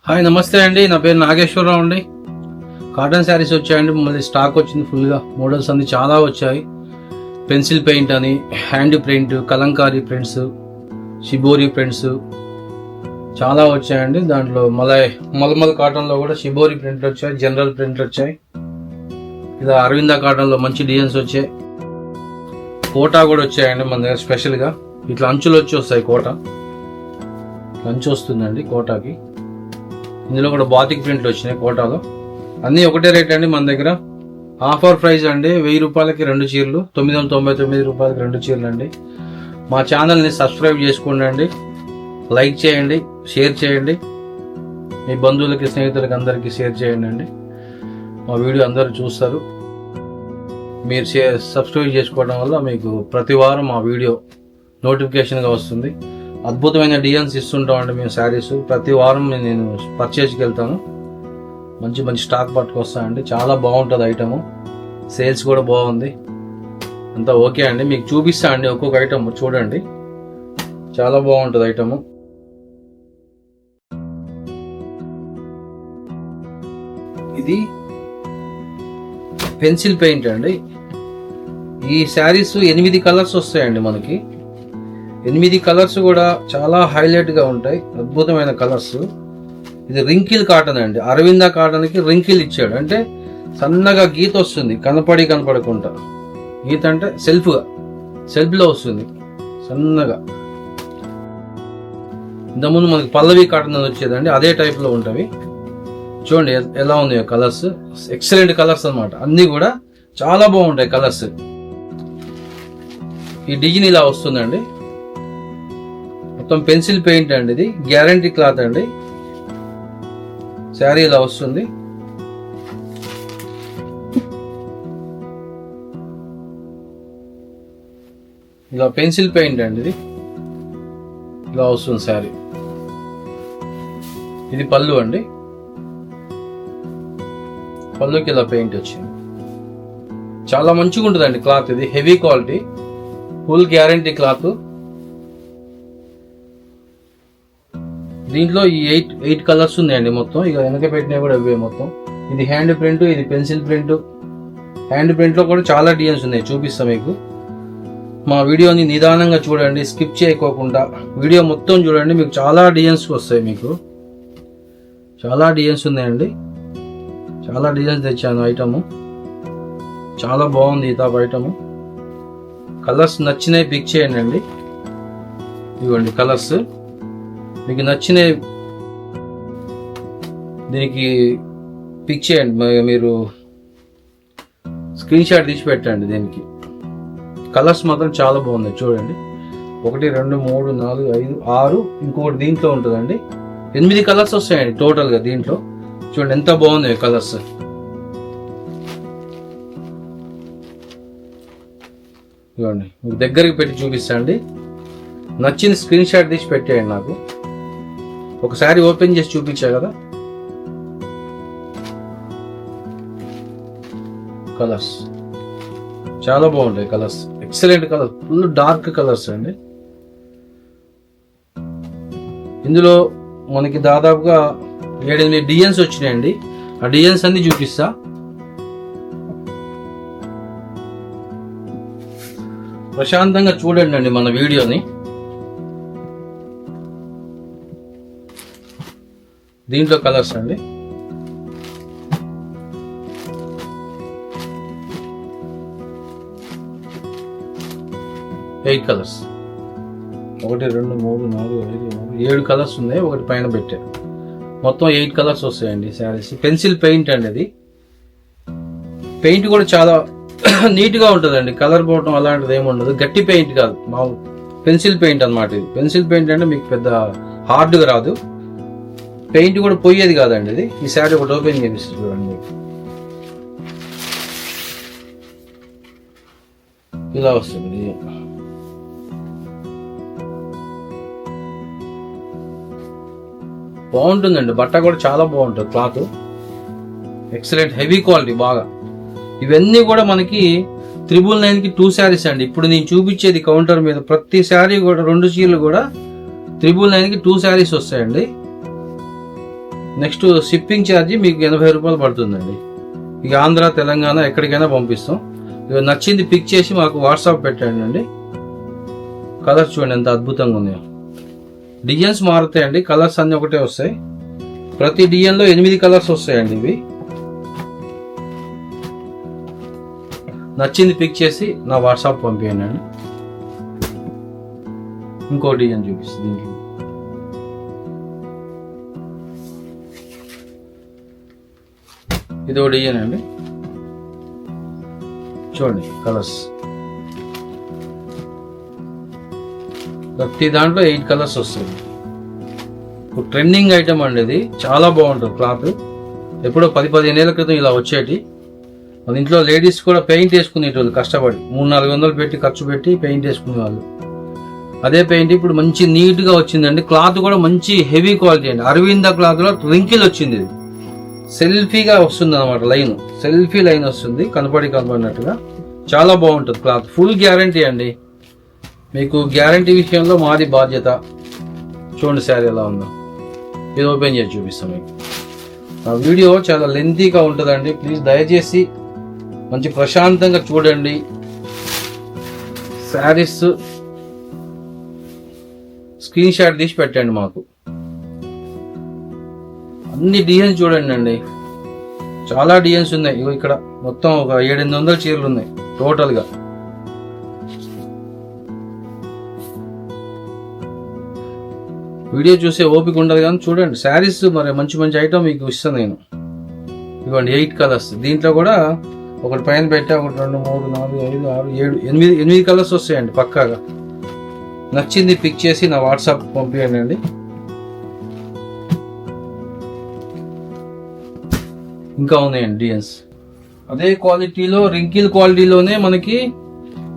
Hi నమస్తే అండి, నా పేరు నాగేశ్వరరావు అండి. కాటన్ శారీస్ వచ్చాయండి, మళ్ళీ స్టాక్ వచ్చింది ఫుల్గా. మోడల్స్ అన్ని చాలా వచ్చాయి. పెన్సిల్ పెయింట్ అని, hand print, Kalamkari prints, shibori prints చాలా వచ్చాయండి. దాంట్లో మల్మల్ కాటన్లో కూడా షిబోరి ప్రింట్ వచ్చాయి, జనరల్ ప్రింట్ వచ్చాయి. ఇలా అరవింద కాటన్లో మంచి డిజైన్స్ వచ్చాయి. కోటా కూడా వచ్చాయండి మన దగ్గర స్పెషల్గా. ఇట్లా అంచులు వచ్చి వస్తాయి. కోటా అంచు వస్తుందండి కోటాకి. ఇందులో కూడా బాతిక్ ప్రింట్లు వచ్చినాయి కోటాలో. అన్నీ ఒకటే రేట్ అండి మన దగ్గర. ఆఫర్ ప్రైస్ అండి, 1000 రూపాయలకి 2 చీరలు, 999 రూపాయలకి 2 చీరలు అండి. మా ఛానల్ని సబ్స్క్రైబ్ చేసుకోండి, లైక్ చేయండి, షేర్ చేయండి, మీ బంధువులకి స్నేహితులకి అందరికీ షేర్ చేయండి అండి. మా వీడియో అందరూ చూస్తారు. మీరు సబ్స్క్రైబ్ చేసుకోవడం వల్ల మీకు ప్రతి వారం మా వీడియో నోటిఫికేషన్గా వస్తుంది. అద్భుతమైన డిజైన్స్ ఇస్తుంటామండి మేము శారీస్. ప్రతి వారం నేను పర్చేజ్కి వెళ్తాను, మంచి మంచి స్టాక్ పట్టుకొస్తానండి. చాలా బాగుంటుంది ఐటము, సేల్స్ కూడా బాగుంది, అంతా ఓకే అండి. మీకు చూపిస్తా అండి ఒక్కొక్క ఐటమ్ చూడండి, చాలా బాగుంటుంది ఐటము. ఇది పెన్సిల్ పెయింట్ అండి. ఈ శారీస్ 8 కలర్స్ వస్తాయండి మనకి. 8 కలర్స్ కూడా చాలా హైలైట్గా ఉంటాయి, అద్భుతమైన కలర్స్. ఇది రింకిల్ కాటన్ అండి. అరవింద కాటన్కి రింకిల్ ఇచ్చాడు, అంటే సన్నగా గీత వస్తుంది, కనపడకుండా. గీత అంటే సెల్ఫ్లో వస్తుంది సన్నగా. ఇంతకుముందు మనకి పల్లవి కాటన్ అని వచ్చేదండి, అదే టైప్లో ఉంటవి. చూడండి ఎలా ఉంది కలర్స్, ఎక్సలెంట్ కలర్స్ అన్నమాట. అన్నీ కూడా చాలా బాగుంటాయి కలర్స్. ఈ డిజైన్ ఇలా వస్తుందండి, మొత్తం పెన్సిల్ పెయింట్ అండి. ఇది గ్యారంటీ క్లాత్ అండి. శారీ ఇలా వస్తుంది. ఇలా పెన్సిల్ పెయింట్ అండి, ఇది ఇలా వస్తుంది శారీ. ఇది పళ్ళు అండి, పళ్ళుకి ఇలా పెయింట్ వచ్చింది. చాలా మంచిగా ఉంటుందండి క్లాత్. ఇది heavy quality, full guarantee cloth. దీంట్లో ఈ 8 కలర్స్ ఉన్నాయండి మొత్తం. ఇక వెనక పెట్టినా కూడా ఇవే మొత్తం. ఇది హ్యాండ్ ప్రింట్, ఇది పెన్సిల్ ప్రింట్. హ్యాండ్ ప్రింట్లో కూడా చాలా డిజైన్స్ ఉన్నాయి, చూపిస్తాం మీకు. మా వీడియోని నిదానంగా చూడండి, స్కిప్ చేయకోకుండా వీడియో మొత్తం చూడండి. మీకు చాలా డిజైన్స్ వస్తాయి. మీకు చాలా డిజైన్స్ ఉన్నాయండి, చాలా డిజైన్స్ తెచ్చాను ఐటము. చాలా బాగుంది ఈ టాప్ ఐటము. కలర్స్ నచ్చినవి పిక్ చేయండి అండి. ఇవ్వండి కలర్స్, మీకు నచ్చినవి దీనికి పిక్ చేయండి. మీరు స్క్రీన్ షాట్ తీసి పెట్టండి. దీనికి కలర్స్ మాత్రం చాలా బాగున్నాయి చూడండి. 1 2 3 4 5 6, ఇంకొకటి దీంట్లో ఉంటుందండి. 8 కలర్స్ వస్తాయండి టోటల్గా దీంట్లో. చూడండి ఎంత బాగున్నాయి కలర్స్. ఇవ్వండి మీకు దగ్గరికి పెట్టి చూపిస్తాండి. నచ్చింది స్క్రీన్ షాట్ తీసి పెట్టేయండి నాకు. ఒకసారి ఓపెన్ చేసి చూపించా కదా. కలర్స్ చాలా బాగుంటాయి, colours excellent colour, full dark colours అండి. ఇందులో మనకి దాదాపుగా 7-8 డిజైన్స్ వచ్చినాయండి. ఆ డిజైన్స్ అన్ని చూపిస్తా. ప్రశాంతంగా చూడండి అండి మన వీడియోని. దీంట్లో కలర్స్ అండి. ఎయిట్ కలర్స్, 1 2 3 4 5 7 కలర్స్ ఉన్నాయి. ఒకటి పైన పెట్టారు, మొత్తం 8 కలర్స్ వస్తాయండి శారీస్. పెన్సిల్ పెయింట్ అండి. అది పెయింట్ కూడా చాలా నీట్గా ఉంటుందండి. కలర్ పోవటం అలాంటిది ఏమి ఉండదు. గట్టి పెయింట్ కాదు, మామూలు పెన్సిల్ పెయింట్ అనమాట. ఇది పెన్సిల్ పెయింట్ అంటే మీకు పెద్ద హార్డ్గా రాదు. పెయింట్ కూడా పోయేది కాదండి ఇది. ఈ శారీ ఒకటి ఓపెన్ చేపిస్తుంది చూడండి మీకు. ఇలా వస్తుంది. బాగుంటుందండి, బట్ట కూడా చాలా బాగుంటుంది, క్లాత్ ఎక్సలెంట్ హెవీ క్వాలిటీ బాగా. ఇవన్నీ కూడా మనకి 999కి 2 శారీస్ అండి. ఇప్పుడు నేను చూపించేది కౌంటర్ మీద ప్రతి శారీ కూడా 2 చీరలు కూడా 999కి 2 శారీస్ వస్తాయండి. నెక్స్ట్ షిప్పింగ్ ఛార్జీ మీకు 80 రూపాయలు పడుతుందండి. ఇక ఆంధ్ర తెలంగాణ ఎక్కడికైనా పంపిస్తాం. ఇక నచ్చింది పిక్ చేసి మాకు వాట్సాప్ పెట్టండి అండి. కలర్స్ చూడండి ఎంత అద్భుతంగా ఉన్నాయో. డిజైన్స్ మారుతాయండి, కలర్స్ అన్నీ ఒకటే వస్తాయి. ప్రతి డిజైన్లో 8 కలర్స్ వస్తాయండి. ఇవి నచ్చింది పిక్ చేసి నా వాట్సాప్ పంపించండి అండి. ఇంకో డిజైన్ చూపిస్తుంది దీంట్లో. ఇది ఒక డిజైన్ అండి, చూడండి కలర్స్. ప్రతి దాంట్లో 8 కలర్స్ వస్తాయి. ట్రెండింగ్ ఐటమ్ అండి ఇది, చాలా బాగుంటుంది క్లాత్. ఎప్పుడో 10-15 ఏళ్ల క్రితం ఇలా వచ్చేటి. మన ఇంట్లో లేడీస్ కూడా పెయింట్ వేసుకునేటోళ్ళు, కష్టపడి 300-400 పెట్టి ఖర్చు పెట్టి పెయింట్ వేసుకునే వాళ్ళు. అదే పెయింట్ ఇప్పుడు మంచి నీట్గా వచ్చిందండి. క్లాత్ కూడా మంచి హెవీ క్వాలిటీ అండి. అరవింద క్లాత్లో రింకిల్ వచ్చింది. ఇది సెల్ఫీగా వస్తుంది అనమాట, లైన్ సెల్ఫీ లైన్ వస్తుంది కనపడినట్టుగా. చాలా బాగుంటుంది క్లాత్, ఫుల్ గ్యారంటీ అండి. మీకు గ్యారంటీ విషయంలో మాది బాధ్యత. చూడండి శారీ ఎలా ఉందో. ఇది ఓపెన్ చేసి చూపిస్తాం మీకు. నా వీడియో చాలా లెంతీగా ఉంటుందండి, ప్లీజ్ దయచేసి మంచి ప్రశాంతంగా చూడండి. శారీస్ స్క్రీన్ షాట్ తీసి పెట్టండి మాకు. అన్ని డిజైన్స్ చూడండి అండి, చాలా డిజైన్స్ ఉన్నాయి. ఇగో ఇక్కడ మొత్తం ఒక 700-800 చీరలు ఉన్నాయి టోటల్గా. వీడియో చూసే ఓపిక ఉండదు కానీ చూడండి శారీస్. మరి మంచి మంచి ఐటమ్ మీకు ఇస్తాను నేను. ఇవ్వండి 8 కలర్స్. దీంట్లో కూడా ఒకటి పైన పెట్టా, 1 2 3 4 5 6 7 8 కలర్స్ వస్తాయండి పక్కాగా. నచ్చింది పిక్ చేసి నా వాట్సాప్ పంపించండి అండి. ఇంకా ఉన్నాయండి డిజైన్స్ అదే క్వాలిటీలో, రింకిల్ క్వాలిటీలోనే మనకి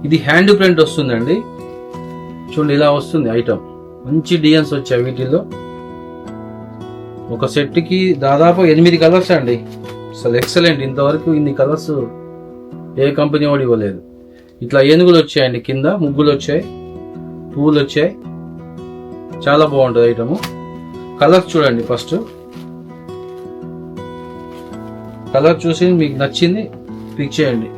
ఇది హ్యాండ్ ప్రింట్ వస్తుందండి. చూడండి ఇలా వస్తుంది ఐటమ్. మంచి డిజైన్స్ వచ్చాయి వీటిల్లో. ఒక సెట్కి దాదాపు 8 కలర్స్ అండి. అసలు ఎక్సలెంట్. ఇంతవరకు ఇన్ని కలర్స్ ఏ కంపెనీ వాడు ఇవ్వలేదు. ఇట్లా ఏనుగులు వచ్చాయండి, కింద ముగ్గులు వచ్చాయి, పువ్వులు వచ్చాయి. చాలా బాగుంటుంది ఐటము. కలర్స్ చూడండి ఫస్ట్. కలర్ చూసి మీకు నచ్చింది పిక్ చేయండి.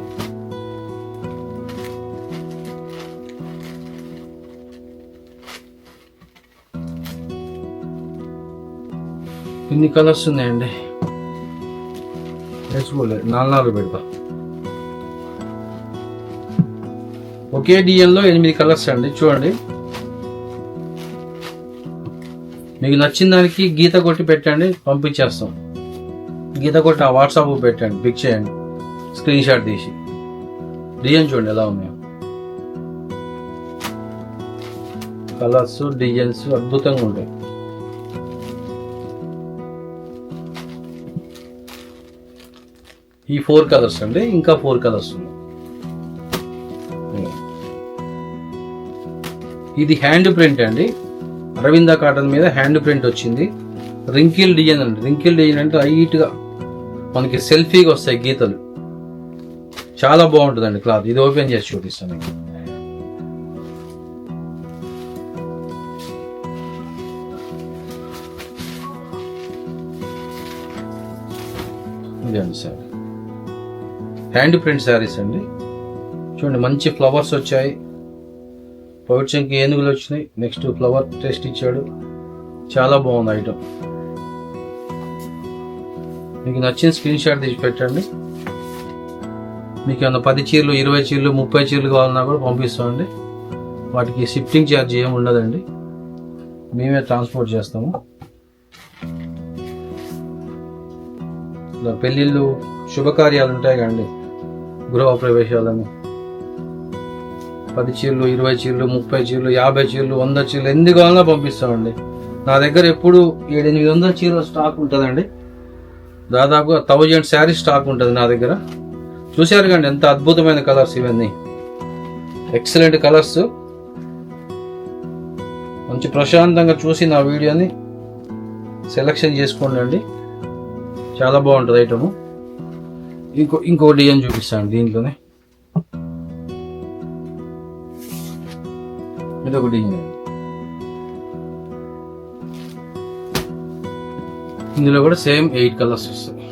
ఇన్ని కలర్స్ ఉన్నాయండి, నేర్చుకోలేదు. 4 పెడతా. ఒకే డిజైన్లో 8 కలర్స్ అండి. చూడండి మీకు నచ్చిన దానికి గీత కొట్టి పెట్టండి, పంపించేస్తాం. గీత కొట్టి ఆ వాట్సాప్ పెట్టండి, పిక్ చేయండి స్క్రీన్ షాట్ తీసి. డిజైన్ చూడండి ఎలా ఉన్నాయో. కలర్స్ డిజైన్స్ అద్భుతంగా ఉంటాయి. ఈ 4 కలర్స్ అండి, ఇంకా 4 కలర్స్ ఉన్నాయి. ఇది హ్యాండ్ ప్రింట్ అండి, అరవింద కాటన్ మీద హ్యాండ్ ప్రింట్ వచ్చింది. రింకిల్ డిజైన్ అండి. రింకిల్ డిజైన్ అంటే హైట్గా మనకి సెల్ఫీగా వస్తాయి గీతలు. చాలా బాగుంటుందండి క్లాత్. ఇది ఓపెన్ చేసి చూపిస్తాను మీకు. ఇదండి సార్, హ్యాండ్ ప్రింట్ శారీస్ అండి. చూడండి మంచి ఫ్లవర్స్ వచ్చాయి, పౌచంకి ఏనుగులు వచ్చినాయి. నెక్స్ట్ ఫ్లవర్ టెస్ట్ ఇచ్చాడు. చాలా బాగుంది ఐటమ్. మీకు నచ్చిన స్క్రీన్ షాట్ తీసి పెట్టండి. మీకు ఏమన్నా 10 చీరలు 20 చీరలు 30 చీరలు కావాలన్నా కూడా పంపిస్తామండి. వాటికి షిఫ్టింగ్ ఛార్జ్ ఏమి ఉండదండి, మేమే ట్రాన్స్పోర్ట్ చేస్తాము. ఇలా పెళ్ళిళ్ళు శుభకార్యాలు ఉంటాయి కదండి, గృహ ప్రవేశాలను, 10 చీరలు 20 చీరలు 30 చీరలు 50 చీరలు 100 చీరలు ఎన్ని కావాలన్నా పంపిస్తామండి. నా దగ్గర ఎప్పుడు 700-800 చీరల స్టాక్ ఉంటుందండి. దాదాపు 1000 శారీ స్టాక్ ఉంటుంది నా దగ్గర. చూశారు కండి ఎంత అద్భుతమైన కలర్స్ ఇవన్నీ. Excellent colours. మంచి ప్రశాంతంగా చూసి నా వీడియోని సెలెక్షన్ చేసుకోండి అండి. చాలా బాగుంటుంది ఐటము. ఇంకో డిజైన్ చూపిస్తాను దీంట్లోనే. ఇదొక డిజైన్. ఇందులో కూడా సేమ్ 8 కలర్స్ వస్తాయి.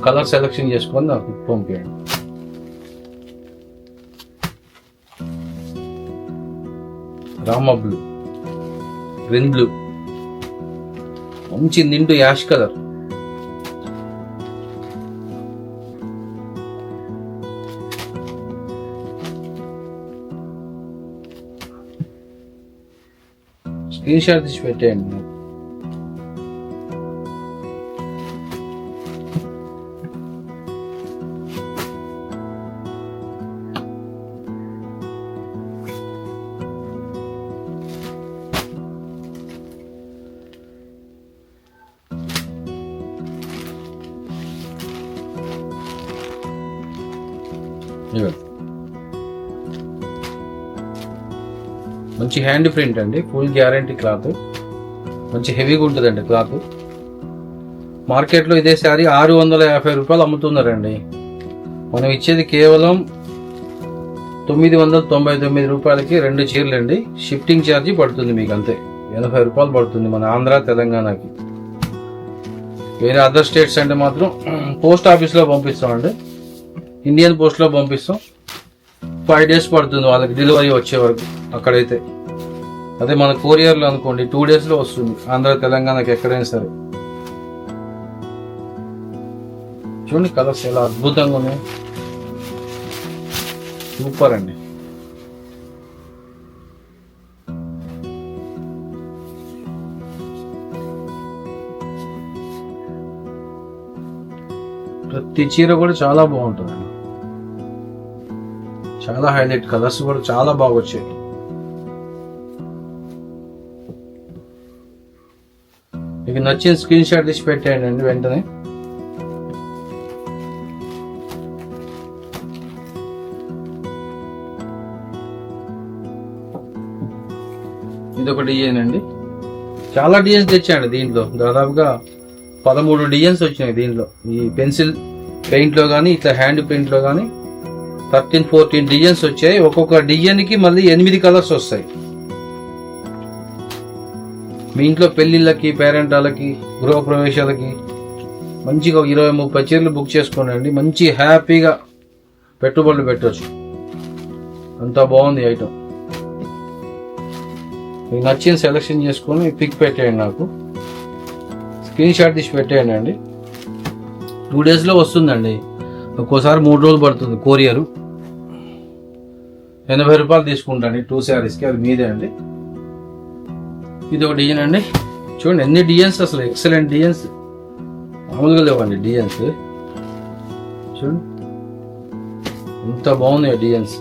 కలర్ సెలెక్షన్ చేసుకొని నాకు పంపించండి. రామా బ్లూ, గ్రీన్ బ్లూ, మంచి నిండు యాష్ కలర్, స్క్రీన్ షాట్ తీసి పెట్టేయండి. మంచి హ్యాండ్ ప్రింట్ అండి, ఫుల్ గ్యారంటీ క్లాత్, మంచి హెవీగా ఉంటుందండి క్లాత్. మార్కెట్లో ఇదే శారీ 650 రూపాయలు అమ్ముతున్నారండి. మనం ఇచ్చేది కేవలం 999 రూపాయలకి 2 చీరలు అండి. షిఫ్టింగ్ ఛార్జీ పడుతుంది మీకు అంతే, 80 రూపాయలు పడుతుంది మన ఆంధ్ర తెలంగాణకి. వేరే అదర్ స్టేట్స్ అంటే మాత్రం పోస్ట్ ఆఫీస్లో పంపిస్తామండి, ఇండియన్ పోస్ట్లో పంపిస్తాం. 5 days పడుతుంది వాళ్ళకి డెలివరీ వచ్చే వరకు అక్కడైతే. అదే మన కొరియర్లో అనుకోండి 2 daysలో వస్తుంది ఆంధ్ర తెలంగాణకి ఎక్కడైనా సరే. చూడండి కలర్స్ ఎలా అద్భుతంగా ఉన్నాయి, సూపర్ అండి. ప్రతి చీర కూడా చాలా బాగుంటుందండి, చాలా హైలైట్, కలర్స్ కూడా చాలా బాగా వచ్చాయి. మీకు నచ్చిన స్క్రీన్ షాట్ తీసి పెట్టేయండి వెంటనే. ఇదొక డిజైన్ అండి, చాలా డిజైన్స్ తెచ్చాయండి దీంట్లో, దాదాపుగా 13 డిజైన్స్ వచ్చినాయి దీంట్లో. ఈ పెన్సిల్ పెయింట్ లో కానీ ఇట్లా హ్యాండ్ ప్రింట్ లో కానీ 13-14 డిజైన్స్ వచ్చాయి. ఒక్కొక్క డిజైన్ కి మళ్ళీ 8 కలర్స్ వస్తాయి. మీ ఇంట్లో పెళ్లిళ్ళకి, పేరెంటాలకి, గృహప్రవేశాలకి మంచిగా 20-30 చీరలు బుక్ చేసుకోండి, మంచి హ్యాపీగా పెట్టుబడులు పెట్టవచ్చు. అంత బాగుంది ఐటమ్. మీకు నచ్చిన సెలెక్షన్ చేసుకొని పిక్ పెట్టేయండి, నాకు స్క్రీన్ షాట్ తీసి పెట్టేయండి అండి. 2 daysలో వస్తుందండి, ఒక్కోసారి 3 రోజులు పడుతుంది కొరియరు. 80 రూపాయలు తీసుకుంటాండి 2 శారీస్కి, అది మీదే అండి. ఇది ఒక డిజైన్ అండి, చూడండి ఎన్ని డిజైన్స్, అసలు ఎక్సలెంట్ డిజైన్స్, మామూలుగా లేవండి డిజైన్స్. చూడండి ఎంత బాగున్నాయి డిజైన్స్.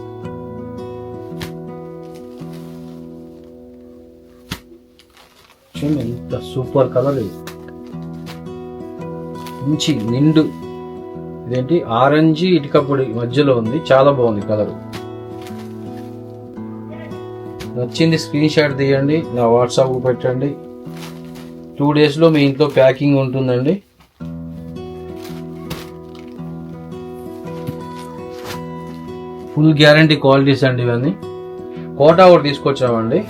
చూడండి ఎంత సూపర్ కలర్, ఇది మంచి నిండు, ఇదేంటి ఆరెంజ్ ఇటుక పొడి మధ్యలో ఉంది, చాలా బాగుంది కలర్. నచ్చింది స్క్రీన్ షాట్ తీయండి, నా వాట్సాప్ పెట్టండి. 2 daysలో మీ ఇంట్లో ప్యాకింగ్ ఉంటుందండి. ఫుల్ గ్యారంటీ క్వాలిటీస్ అండి ఇవన్నీ. కోటా ఒకటి తీసుకొచ్చామండి,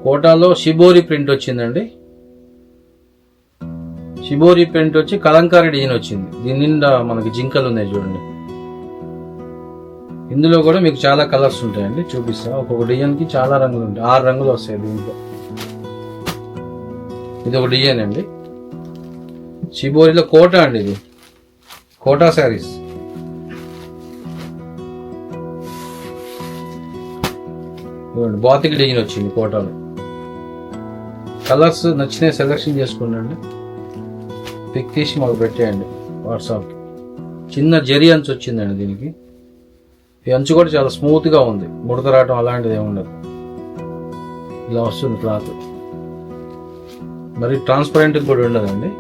కోటాలో షిబోరి ప్రింట్ వచ్చిందండి. షిబోరి ప్రింట్ వచ్చి కలంకారీ డిజైన్ వచ్చింది, దీని నిండా మనకి జింకలు ఉన్నాయి చూడండి. ఇందులో కూడా మీకు చాలా కలర్స్ ఉంటాయండి, చూపిస్తా. ఒక్కొక్క డిజైన్కి చాలా రంగులు ఉంటాయి, 6 రంగులు వస్తాయి దీంట్లో. ఇది ఒక డిజైన్ అండి, షిబోరిలో కోటా అండి, ఇది కోటా శారీస్. బాతిక్ డిజైన్ వచ్చింది కోటాలో. కలర్స్ నచ్చినవి సెలెక్షన్ చేసుకోండి, పిక్ తీసి మాకు పెట్టేయండి వాట్సాప్. చిన్న జరీ అంచు వచ్చిందండి దీనికి, ఈ అంచు కూడా చాలా స్మూత్గా ఉంది, ముడత రావటం అలాంటిది ఏమి ఉండదు. ఇలా వస్తుంది క్లాత్, మరి ట్రాన్స్పరెంట్ కూడా ఉండదండి.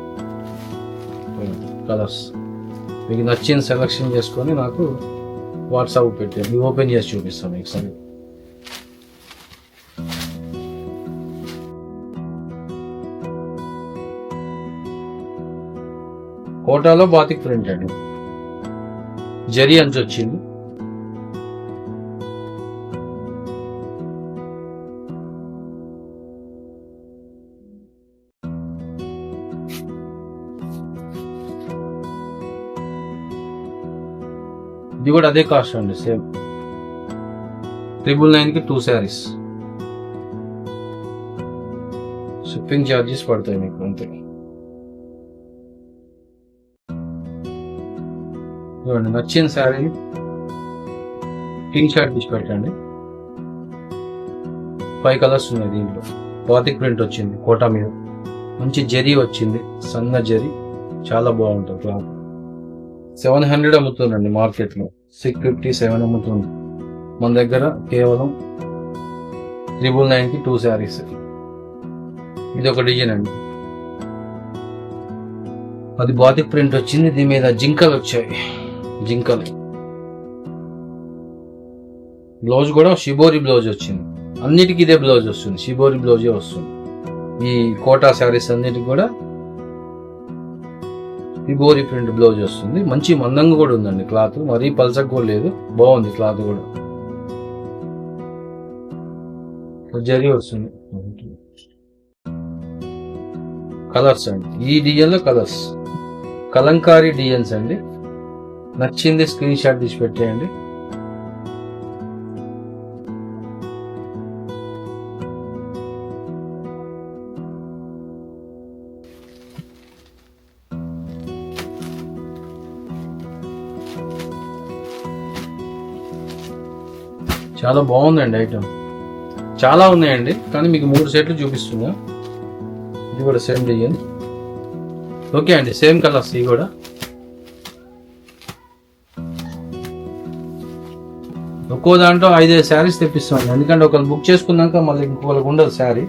కలర్స్ మీకు నచ్చిన సెలెక్షన్ చేసుకొని నాకు వాట్సాప్ పెట్టండి, ఓపెన్ చేసి చూపిస్తాను మీకు సరే. కోటాలో బాతిక్ ప్రింట్ అండి, జరీ అంచు వచ్చింది. ఇది కూడా అదే కాస్ట్ అండి, సేమ్ 999కి 2 శారీస్. షిప్పింగ్ ఛార్జెస్ పడతాయి మీకు అంతే. చూడండి, నచ్చిన శారీ స్క్రీన్ షాట్ తీసి పెట్టండి. 5 కలర్స్ ఉన్నాయి దీంట్లో. బాతిక్ ప్రింట్ వచ్చింది కోటా మీద, మంచి జరీ వచ్చింది, సన్న జరీ, చాలా బాగుంటుంది క్లాత్. 700 అమ్ముతుందండి మార్కెట్లో, 650, 7 అమ్ముతుంది. మన దగ్గర కేవలం 999కి 2 శారీస్. ఇది ఒక డిజైన్ అండి, అది బాతిక్ ప్రింట్ వచ్చింది, దీని మీద జింకలు వచ్చాయి, జింకలు. బ్లౌజ్ కూడా షిబోరి బ్లౌజ్ వచ్చింది, అన్నిటికీ ఇదే బ్లౌజ్ వస్తుంది, షిబోరి బ్లౌజే వస్తుంది. ఈ కోటా శారీస్ అన్నిటికి కూడా షిబోరి ప్రింట్ బ్లౌజ్ వస్తుంది. మంచి మందంగా కూడా ఉందండి క్లాత్, మరీ పల్చగా కూడా లేదు, బాగుంది క్లాత్ కూడా. జరీ వస్తుంది. కలర్స్ అండి, ఈ డిజైన్ లో కలర్స్ కలంకారీ డిజైన్స్ అండి. నచ్చింది స్క్రీన్ షాట్ తీసి పెట్టేయండి. చాలా బాగుందండి ఐటమ్, చాలా ఉన్నాయండి, కానీ మీకు 3 సెట్లు చూపిస్తున్నా. ఇది కూడా సేమ్ డిజైన్. ఓకే అండి, సేమ్ కలర్స్ ఇవి కూడా. ఒక్కో దాంట్లో 5 శారీస్ తెప్పిస్తాం, ఎందుకంటే ఒకరు బుక్ చేసుకున్నాక మళ్ళీ ఇంకొకరికి ఉండదు శారీ,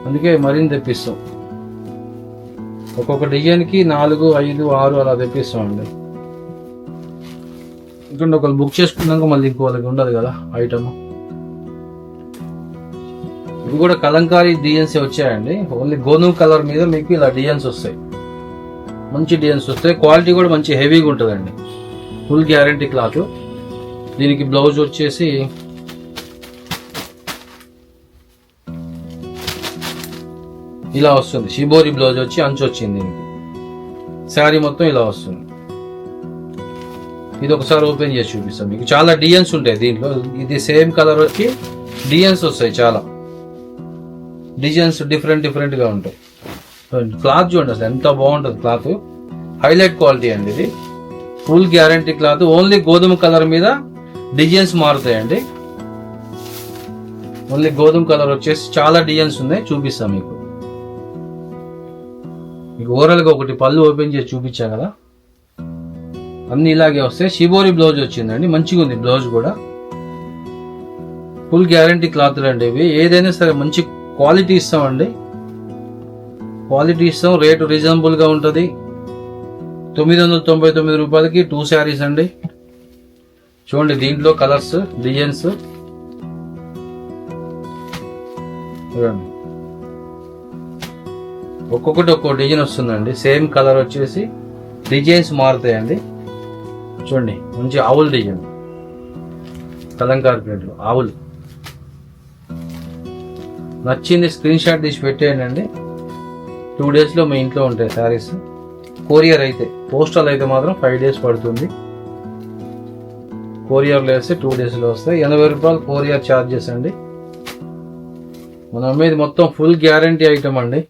అందుకే మరిన్ని తెప్పిస్తాం. ఒక్కొక్క డిజైన్కి 4, 5, 6 అలా తెప్పిస్తాం అండి. ఎందుకంటే ఒకరు బుక్ చేసుకున్నాక మళ్ళీ ఇంకొకరికి ఉండదు కదా ఐటమ్. ఇవి కూడా కలంకారీ డిజైన్స్ వచ్చాయండి, ఓన్లీ గోధుమ కలర్ మీద మీకు ఇలా డిజైన్స్ వస్తాయి, మంచి డిజైన్స్ వస్తాయి. క్వాలిటీ కూడా మంచి హెవీగా ఉంటుందండి, ఫుల్ గ్యారంటీ క్లాత్. దీనికి బ్లౌజ్ వచ్చేసి ఇలా వస్తుంది, షిబోరి బ్లౌజ్ వచ్చి అంచు వచ్చింది దీనికి. శారీ మొత్తం ఇలా వస్తుంది. ఇది ఒకసారి ఓపెన్ చేసి చూపిస్తాం మీకు. చాలా డిజైన్స్ ఉంటాయి దీంట్లో, ఇది సేమ్ కలర్ వచ్చి డిజైన్స్ వస్తాయి, చాలా డిజైన్స్ డిఫరెంట్ గా ఉంటాయి. క్లాత్ చూడండి అసలు ఎంత బాగుంటుంది క్లాత్, హైలైట్ క్వాలిటీ అండి ఇది, ఫుల్ గ్యారంటీ క్లాత్. ఓన్లీ గోధుమ కలర్ మీద డిజైన్స్ మారుతాయండి, ఓన్లీ గోధుమ కలర్ వచ్చేసి చాలా డిజైన్స్ ఉన్నాయి, చూపిస్తాం మీకు. ఓవరాల్ గా ఒకటి పళ్ళు ఓపెన్ చేసి చూపించా కదా, అన్ని ఇలాగే వస్తాయి. షిబోరి బ్లౌజ్ వచ్చిందండి, మంచిగా ఉంది బ్లౌజ్ కూడా, ఫుల్ గ్యారంటీ క్లాత్లు అండి ఇవి. ఏదైనా సరే మంచి క్వాలిటీ ఇస్తామండి, క్వాలిటీ ఇస్తాం, రేటు రీజనబుల్ గా ఉంటుంది. 999 రూపాయలకి 2 శారీస్ అండి. చూడండి దీంట్లో కలర్స్, డిజైన్స్ చూడండి, ఒక్కొక్కటి ఒక్కో డిజైన్ వస్తుందండి. సేమ్ కలర్ వచ్చేసి డిజైన్స్ మారుతాయండి. చూడండి మంచి ఆవుల్ డిజైన్, కలంకారీ ప్రింట్ ఆవుల్. నచ్చింది స్క్రీన్ షాట్ తీసి పెట్టేయండి. 2 days లో మీ ఇంట్లో ఉంటాయి శారీస్. కొరియర్ అయితే, పోస్టల్ అయితే మాత్రం 5 days పడుతుంది. కొరియర్లో వేస్తే 2 days లో వస్తాయి. 80 రూపాయలు కొరియర్ ఛార్జెస్ అండి. మనం అమ్మేది మొత్తం ఫుల్ గ్యారంటీ ఐటమ్ అండి.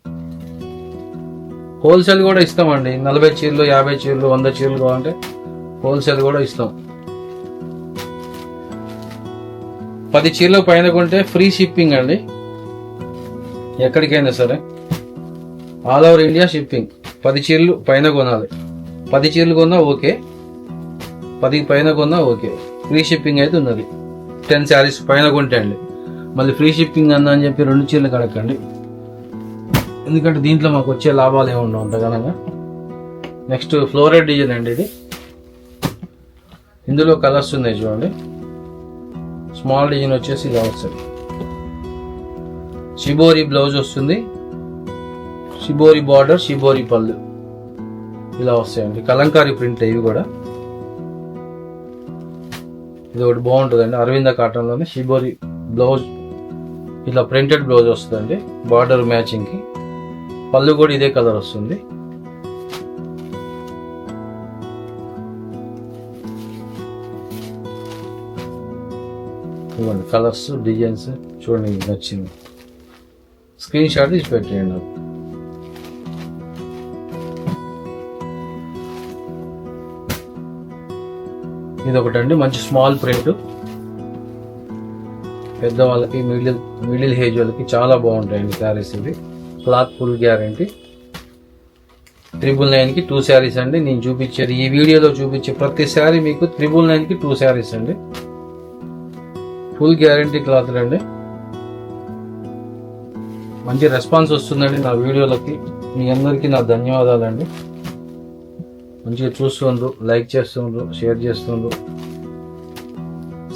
హోల్సేల్ కూడా ఇస్తామండి, 40 చీరలు, 50 చీరలు, 100 చీరలు కావాలంటే హోల్సేల్ కూడా ఇస్తాం. 10 చీరలు పైన కొంటే ఫ్రీ షిప్పింగ్ అండి, ఎక్కడికైనా సరే, ఆల్ ఓవర్ ఇండియా షిప్పింగ్. 10 చీరలు పైన కొనాలి, 10 చీరలు కొన్నా ఓకే, 10 పైన కొన్నా ఓకే, ఫ్రీ షిప్పింగ్ అయితే ఉన్నది. 10 శారీస్ పైన కొంటే అండి. మళ్ళీ ఫ్రీ షిప్పింగ్ అని చెప్పి 2 చీరలు కడకండి, ఎందుకంటే దీంట్లో మాకు వచ్చే లాభాలు ఏమి ఉండవు అంతగానంగా. నెక్స్ట్ ఫ్లోరెడ్ డిజైన్ అండి ఇది. ఇందులో కలర్స్ ఉన్నాయి చూడండి. స్మాల్ డిజైన్ వచ్చేసి ఇలా వస్తుంది, షిబోరి బ్లౌజ్ వస్తుంది, షిబోరి బార్డర్, షిబోరి పళ్ళు ఇలా వస్తాయండి. కలంకారీ ప్రింట్ ఇవి కూడా. ఇది ఒకటి బాగుంటుందండి, అరవింద కాటన్లోనే షిబోరి బ్లౌజ్, ఇలా ప్రింటెడ్ బ్లౌజ్ వస్తుందండి, బార్డర్ మ్యాచింగ్ కి. పళ్ళు కూడా ఇదే కలర్ వస్తుంది. ఇవ్వండి కలర్స్ డిజైన్స్ చూడండి, మీకు నచ్చింది స్క్రీన్ షాట్ తీసి పెట్టేయండి నాకు. ఇది ఒకటండి మంచి స్మాల్ ప్రింట్, పెద్దవాళ్ళకి మిడిల్ ఏజ్ వాళ్ళకి చాలా బాగుంటాయండి శారీస్. ఇది క్లాత్ ఫుల్ గ్యారంటీ. 999కి 2 శారీస్ అండి. నేను చూపించేది ఈ వీడియోలో చూపించే ప్రతి శారీ మీకు 999కి 2 శారీస్ అండి. ఫుల్ గ్యారంటీ క్లాత్ అండి. మంచి రెస్పాన్స్ వస్తుందండి నా వీడియోలకి. మీ అందరికీ నా ధన్యవాదాలండి. మంచిగా చూస్తుండ్రు, లైక్ చేస్తుండ్రు, షేర్ చేస్తుండ్రు,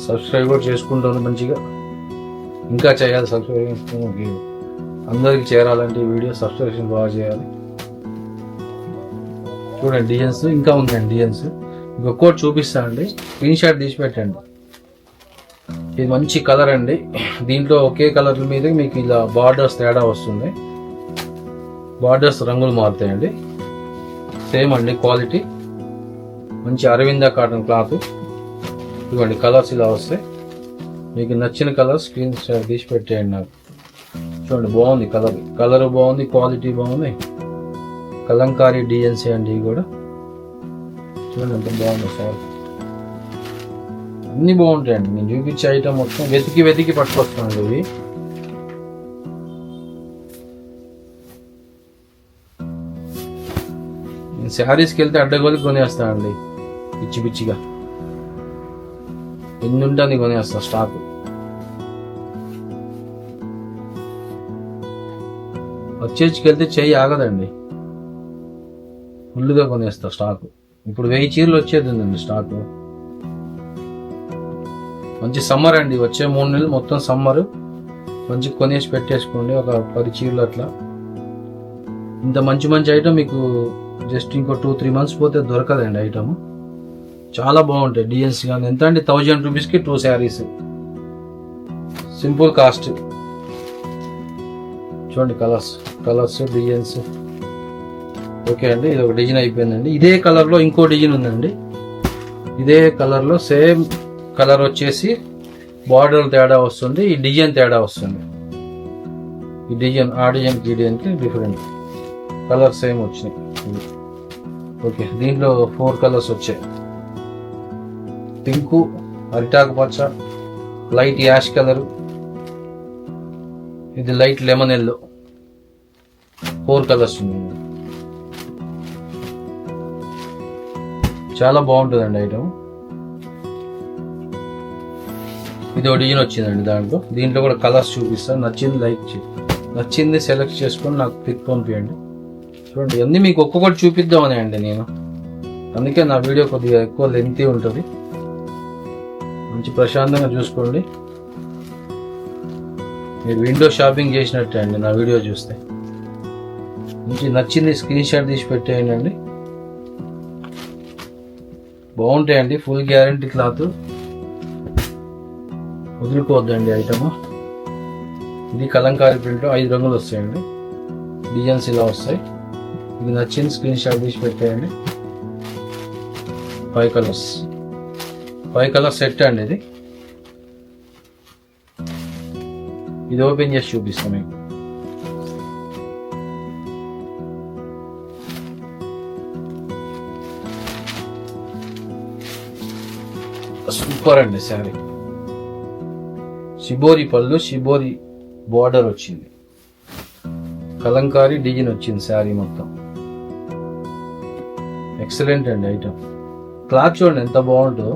సబ్స్క్రైబ్ కూడా చేసుకుంటుండ్రు. మంచిగా ఇంకా చేయాలి, సబ్స్క్రైబ్ చేసుకుని అందరికి చేరాలంటే ఈ వీడియో సబ్స్క్రిప్షన్ బాగా చేయాలి. చూడండి డిజైన్స్ ఇంకా ఉందండి. డిజైన్స్ ఇంకొకటి చూపిస్తా అండి, స్క్రీన్ షాట్ తీసి పెట్టండి. ఇది మంచి కలర్ అండి. దీంట్లో ఒకే కలర్ మీద మీకు ఇలా బార్డర్స్ తేడా వస్తుంది, బార్డర్స్ రంగులు మారుతాయండి. సేమ్ అండి క్వాలిటీ, మంచి అరవింద కాటన్ క్లాత్. ఇవ్వండి కలర్స్ ఇలా వస్తాయి. మీకు నచ్చిన కలర్ స్క్రీన్ షాట్ తీసి పెట్టేయండి నాకు. చూడండి బాగుంది కలర్ బాగుంది, క్వాలిటీ బాగుంది. కలంకారీ డిజైన్స్ అండి ఇవి కూడా. చూడండి ఎంత బాగుంది సార్. అన్నీ బాగుంటాయండి. నేను చూపించే ఐటమ్ మొత్తం వెతికి పట్టుకొస్తానండి ఇవి. నేను శారీస్కి వెళ్తే అడ్డగోలికి కొనేస్తానండి, పిచ్చిగా ఎన్ని ఉంటుంది కొనేస్తా స్టాక్. వచ్చేకి వెళ్తే చెయ్యి ఆగదండి, ఫుల్గా కొనేస్తా స్టాక్. ఇప్పుడు 1000 చీరలు వచ్చేది ఉందండి స్టాక్. మంచి సమ్మర్ అండి, వచ్చే 3 నెలలు మొత్తం సమ్మర్. మంచి కొనేసి పెట్టేసుకోండి, ఒక 10 చీరలు అట్లా. ఇంత మంచి ఐటమ్ మీకు జస్ట్ ఇంకో 2-3 మంత్స్ పోతే దొరకదండి ఐటమ్. చాలా బాగుంటాయి డిజైన్స్ కానీ. ఎంత అండి 1000 రూపీస్కి 2 శారీస్, సింపుల్ కాస్ట్. చూడండి కలర్స్ డిజైన్స్. ఓకే అండి, ఇది ఒక డిజైన్ అయిపోయిందండి. ఇదే కలర్లో ఇంకో డిజైన్ ఉందండి. ఇదే కలర్లో సేమ్ కలర్ వచ్చేసి బార్డర్ తేడా వస్తుంది, ఈ డిజైన్ తేడా వస్తుంది. ఈ డిజైన్ ఆ డిజైన్కి ఈ డిజైన్కి డిఫరెంట్ కలర్ సేమ్ వచ్చినాయి. ఓకే, దీంట్లో 4 కలర్స్ వచ్చాయి. పింకు, అరిటాకు పచ్చ, లైట్ యాష్ కలర్, ఇది లైట్ లెమన్ ఎల్లో. 4 కలర్స్ ఉన్నాయి. చాలా బాగుంటుందండి ఐటమ్. ఇది ఒక డిజైన్ వచ్చిందండి దీంట్లో కూడా కలర్స్ చూపిస్తాను. నచ్చింది సెలెక్ట్ చేసుకొని నాకు పిక్ పంపించండి. చూడండి అన్నీ మీకు ఒక్కొక్కటి చూపిద్దామని అండి నేను, అందుకే నా వీడియో కొద్దిగా ఎక్కువ లెంతీ ఉంటుంది. మంచి ప్రశాంతంగా చూసుకోండి. మీరు విండో షాపింగ్ చేసినట్టే అండి నా వీడియో చూస్తే. మంచి నచ్చింది స్క్రీన్ షాట్ తీసి పెట్టేయండి. బాగుంటాయండి, ఫుల్ గ్యారంటీ క్లాత్, వదులుకోవద్దండి ఐటమ్. ఇది కలంకారీ ప్రింట్లో 5 రంగులు వస్తాయండి. డిజైన్స్ ఇలా వస్తాయి. ఇది నచ్చింది స్క్రీన్ షాట్ తీసి పెట్టేయండి. 5 కలర్స్ సెట్ అండి. ఇది ఓపెన్ చేసి చూపిస్తాను మీకు. సూపర్ అండి శారీ. షిబోరి పళ్ళు, షిబోరి బార్డర్ వచ్చింది, కలంకారీ డిజైన్ వచ్చింది శారీ మొత్తం. ఎక్సలెంట్ అండి ఐటమ్. క్లాత్ చూడండి ఎంత బాగుంటుందో.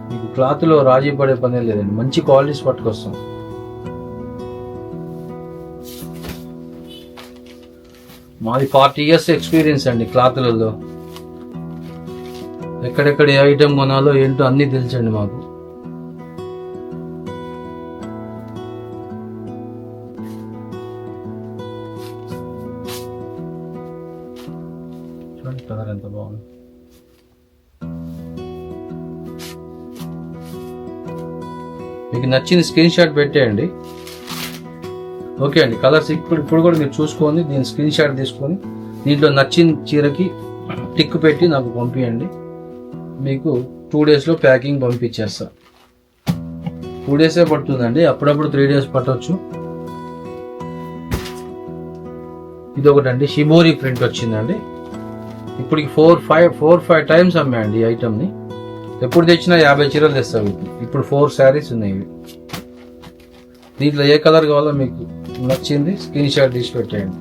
మీకు క్లాత్లో రాజీ పడే పనే లేదండి, మంచి క్వాలిటీస్ పట్టుకొస్తాం. మాది 40 years ఎక్స్పీరియన్స్ అండి క్లాత్లలో. ఎక్కడెక్కడ ఏ ఐటమ్ కొనాలో ఏంటో అన్నీ తెలుసండి మాకు. చూడండి కలర్ ఎంత బాగుంది. మీకు నచ్చింది స్క్రీన్ షాట్ పెట్టేయండి. ఓకే అండి, కలర్స్ ఇప్పుడు కూడా మీరు చూసుకొని దీని స్క్రీన్ షాట్ తీసుకొని దీంట్లో నచ్చిన చీరకి టిక్ పెట్టి నాకు పంపించండి. మీకు 2 daysలో ప్యాకింగ్ పంపించేస్తా. 2 డేసే పడుతుందండి, అప్పుడప్పుడు 3 డేస్ పట్టవచ్చు. ఇది ఒకటండి, షిబోరి ప్రింట్ వచ్చిందండి. ఇప్పటికి 4-5 టైమ్స్ అమ్మాయండి ఈ ఐటమ్ని. ఎప్పుడు తెచ్చినా 50 చీరలు తెస్తారు. ఇప్పుడు 4 శారీస్ ఉన్నాయి ఇవి. దీంట్లో ఏ కలర్ కావాలో మీకు నచ్చింది స్క్రీన్ షాట్ తీసి పెట్టేయండి.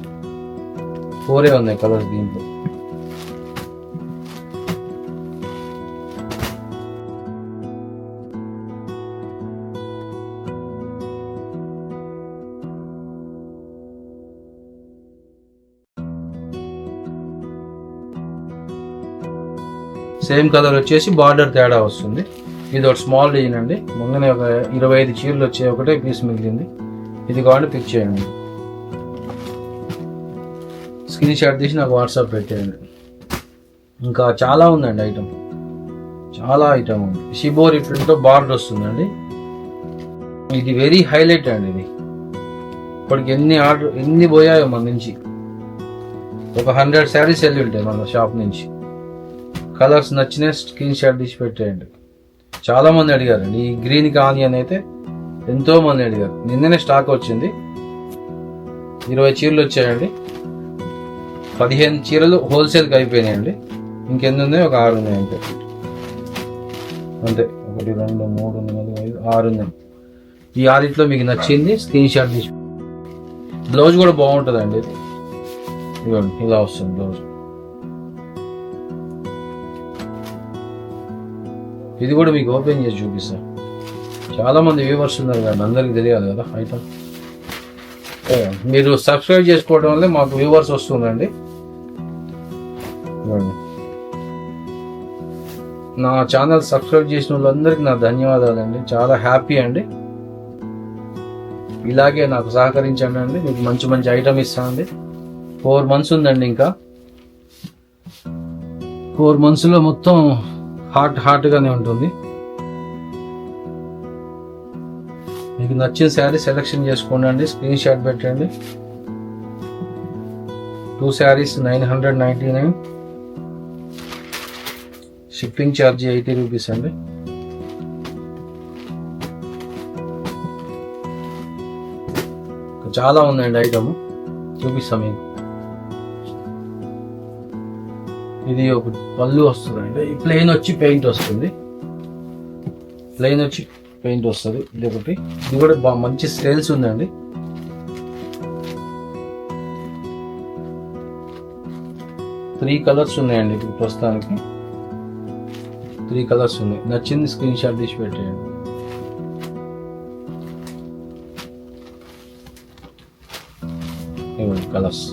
4 ఉన్నాయి కలర్స్ దీంట్లో. సేమ్ కలర్ వచ్చేసి బార్డర్ తేడా వస్తుంది. ఇది ఒక స్మాల్ డిజైన్ అండి. మొన్ననే ఒక 25 చీరలు వచ్చాయి, ఒకటే పీస్ మిగిలింది. ఇది కావాలంటే పిక్ చేయండి. స్క్రీన్ షాట్ తీసి నాకు వాట్సాప్ పెట్టేయండి. ఇంకా చాలా ఉందండి ఐటమ్, చాలా ఐటమ్ ఉంది. షిబోరి ప్రింట్తో బార్డర్ వస్తుందండి. ఇది వెరీ హైలైట్ అండి. ఇది ఇప్పటికి ఎన్ని పోయాయో మన నుంచి. ఒక 100 శారీస్ వెళ్ళి ఉంటాయి మన షాప్ నుంచి. కలర్స్ నచ్చిన స్క్రీన్ షాట్ తీసి పెట్టేయండి. చాలా మంది అడిగారండి. ఈ గ్రీన్ ఆనియన్ అయితే ఎంతో మంది అడిగారు. నిన్ననే స్టాక్ వచ్చింది. 20 చీరలు వచ్చాయండి. 15 చీరలు హోల్సేల్కి అయిపోయినాయండి. ఇంకెన్ని ఉన్నాయి? ఒక 6 ఉన్నాయి అంతే. 1 2 3 4 5 6 ఉన్నాయి. ఈ 6 మీకు నచ్చింది స్క్రీన్ షాట్ తీసి. బ్లౌజ్ కూడా బాగుంటుందండి. ఇది ఇదిగోండి, ఇలా వస్తుంది బ్లౌజ్. ఇది కూడా మీకు ఓపెన్ చేసి చూపిస్తాను. చాలా మంది వ్యూవర్స్ ఉన్నారు కదా, అందరికి తెలియాలి కదా ఐటమ్. మీరు సబ్స్క్రైబ్ చేసుకోవడం వల్లే మాకు వ్యూవర్స్ వస్తుందండి. నా ఛానల్ సబ్స్క్రైబ్ చేసిన వాళ్ళందరికీ నా ధన్యవాదాలండి. చాలా హ్యాపీ అండి. ఇలాగే నాకు సహకరించండి అండి. మీకు మంచి మంచి ఐటమ్ ఇస్తానండి. 4 months ఉందండి. ఇంకా 4 monthsలో మొత్తం హాట్గానే ఉంటుంది. మీకు నచ్చిన శారీ సెలెక్షన్ చేసుకోండి అండి. స్క్రీన్ షాట్ పెట్టండి. 2 శారీస్ 999. షిప్పింగ్ ఛార్జ్ 80 రూపీస్ అండి. చాలా ఉందండి ఐటమ్, చూపిస్తాం మీకు. ఇది ఒక పళ్ళు వస్తుందండి. ఈ ప్లెయిన్ వచ్చి పెయింట్ వస్తుంది. ఇది ఒకటి. ఇది కూడా మంచి సేల్స్ ఉందండి. త్రీ కలర్స్ ఉన్నాయండి ఇప్పుడు ప్రస్తుతానికి. 3 కలర్స్ ఉన్నాయి. నచ్చింది స్క్రీన్ షాట్ తీసి పెట్టేయండి. ఇవ్వండి కలర్స్.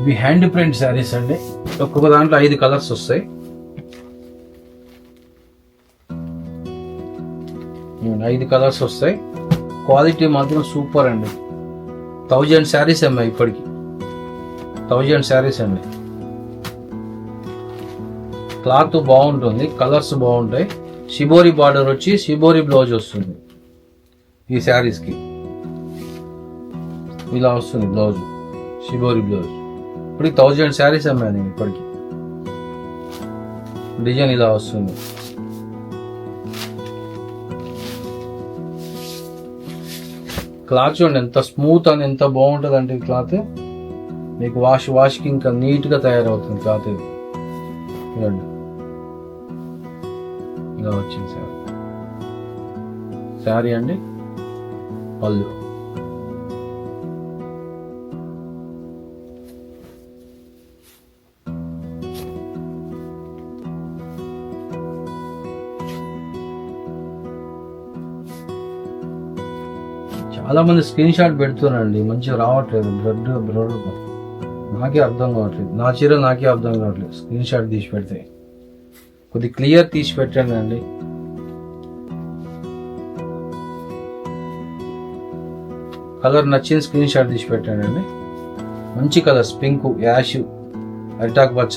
ఇవి హ్యాండ్ ప్రింట్ శారీస్ అండి. ఒక్కొక్క దాంట్లో 5 కలర్స్ వస్తాయి. 5 కలర్స్ వస్తాయి. క్వాలిటీ మాత్రం సూపర్ అండి. 1000 శారీస్ అమ్మాయి ఇప్పటికి. 1000 శారీస్ అండి. క్లాత్ బాగుంటుంది, కలర్స్ బాగుంటాయి. షిబోరి బార్డర్ వచ్చి షిబోరి బ్లౌజ్ వస్తుంది ఈ శారీస్కి. ఇలా వస్తుంది బ్లౌజ్, షిబోరి బ్లౌజ్. ఇప్పటికి 1000 శారీస్ అమ్మాను నేను ఇప్పటికి. డిజైన్ ఇలా వస్తుంది. క్లాత్ చూడండి ఎంత స్మూత్ అని, ఎంత బాగుంటుంది అంటే ఈ క్లాత్. మీకు వాష్కి ఇంకా నీట్గా తయారవుతుంది క్లాత్. ఇది చూడండి ఇలా వచ్చింది శారీ అండి. పళ్ళు చాలా మంది స్క్రీన్ షాట్ పెడుతున్నారండి, మంచిగా రావట్లేదు. బ్లడ్ నాకే అర్థం కావట్లేదు. నా చీర నాకే అర్థం కావట్లేదు. స్క్రీన్ షాట్ తీసి పెడితే కొద్ది క్లియర్ తీసి పెట్టండి అండి. కలర్ నచ్చిన స్క్రీన్ షాట్ తీసి పెట్టండి అండి. మంచి కలర్స్, పింక్, యాష్, అరిటాక్ పచ్చ,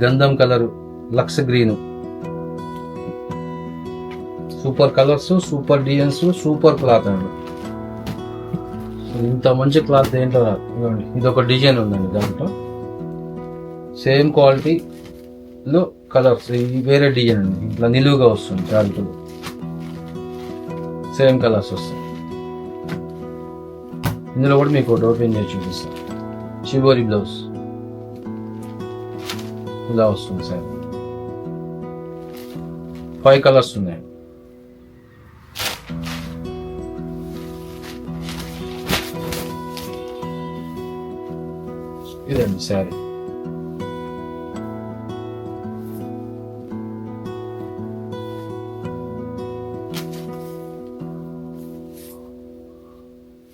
గంధం colour, lux green. Super colours, super designs, super cloth అండి. ఇంత మంచి క్లాత్ ఏంటో రాదు. ఇదిగోండి, ఇది ఒక డిజైన్ ఉందండి దాంట్లో, సేమ్ క్వాలిటీలో కలర్స్. ఇది వేరే డిజైన్ అండి, ఇట్లా నిలువుగా వస్తుంది దాంట్లో, సేమ్ కలర్స్ వస్తాయి. ఇందులో కూడా మీకు ఒకటి ఓపెన్ చేసి చూపిస్తాను. షిబోరి బ్లౌజ్ ఇలా వస్తుంది సార్. 5 కలర్స్ ఉన్నాయి. ఇదండి శారీ.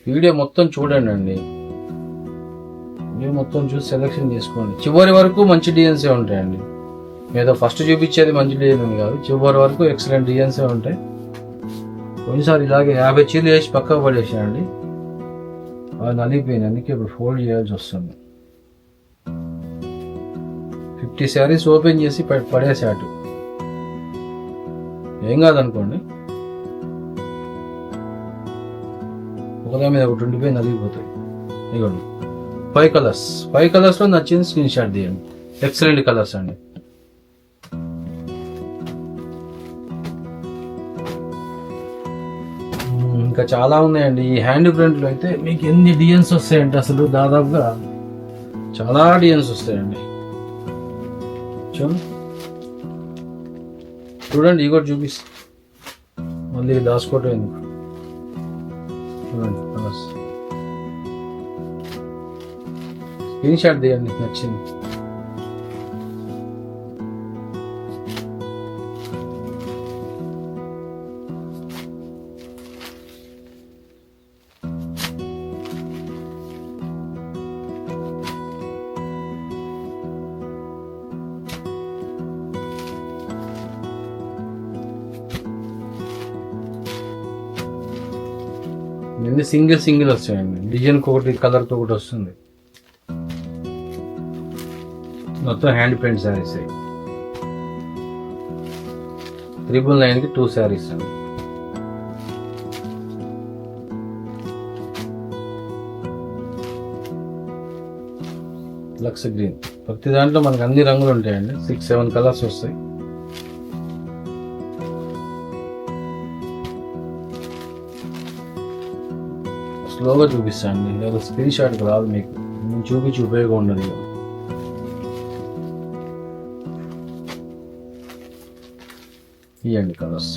వీడియో మొత్తం చూడండి అండి, వీడియో మొత్తం చూసి సెలెక్షన్ చేసుకోండి. చివరి వరకు మంచి డిజైన్సే ఉంటాయండి. ఏదో ఫస్ట్ చూపించేది మంచి డిజైన్ ఉంది కాదు, చివరి వరకు ఎక్సలెంట్ డిజైన్సే ఉంటాయి. కొన్నిసారి ఇలాగే 50 చీరలు వేసి పక్కకు పడేసానండి, అది నలిగిపోయింది. అందుకే ఇప్పుడు ఫోల్డ్ చేయాల్సి వస్తుంది. 50 శారీస్ ఓపెన్ చేసి పడేసాటు, ఏం కాదనుకోండి, ఒకదాని మీద ఒకటి ఉండిపోయి నలిగిపోతాయి. ఇదిగోండి 5 కలర్స్. 5 కలర్స్లో నచ్చింది స్క్రీన్ షాట్ తీయండి. ఎక్సలెంట్ కలర్స్ అండి. ఇంకా చాలా ఉన్నాయండి. ఈ హ్యాండ్ ప్రింట్లో అయితే మీకు ఎన్ని డిజైన్స్ వస్తాయంటే అసలు దాదాపుగా చాలా డిజైన్స్ వస్తాయండి. చూడండి, ఇవి కూడా చూపిస్తా, మళ్ళీ దాచుకోవటం ఎందుకు. చూడండి కలర్స్, స్క్రీన్ షాట్ తీయండి నచ్చింది. ఇవన్నీ సింగిల్ వస్తాయండి, డిజైన్కి ఒకటి కలర్కి ఒకటి వస్తుంది. మొత్తం హ్యాండ్ ప్రింట్ శారీస్. 999కి 2 శారీస్ అండి. Lux green. ప్రతి దాంట్లో మనకు అన్ని రంగులు ఉంటాయండి, 6-7 కలర్స్ వస్తాయి. స్లోగా చూపిస్తాండి, లేదా స్క్రీన్ షాట్కి రాదు మీకు, నేను చూపించి ఉపయోగం ఉండదు. ఇవ్వండి కలర్స్.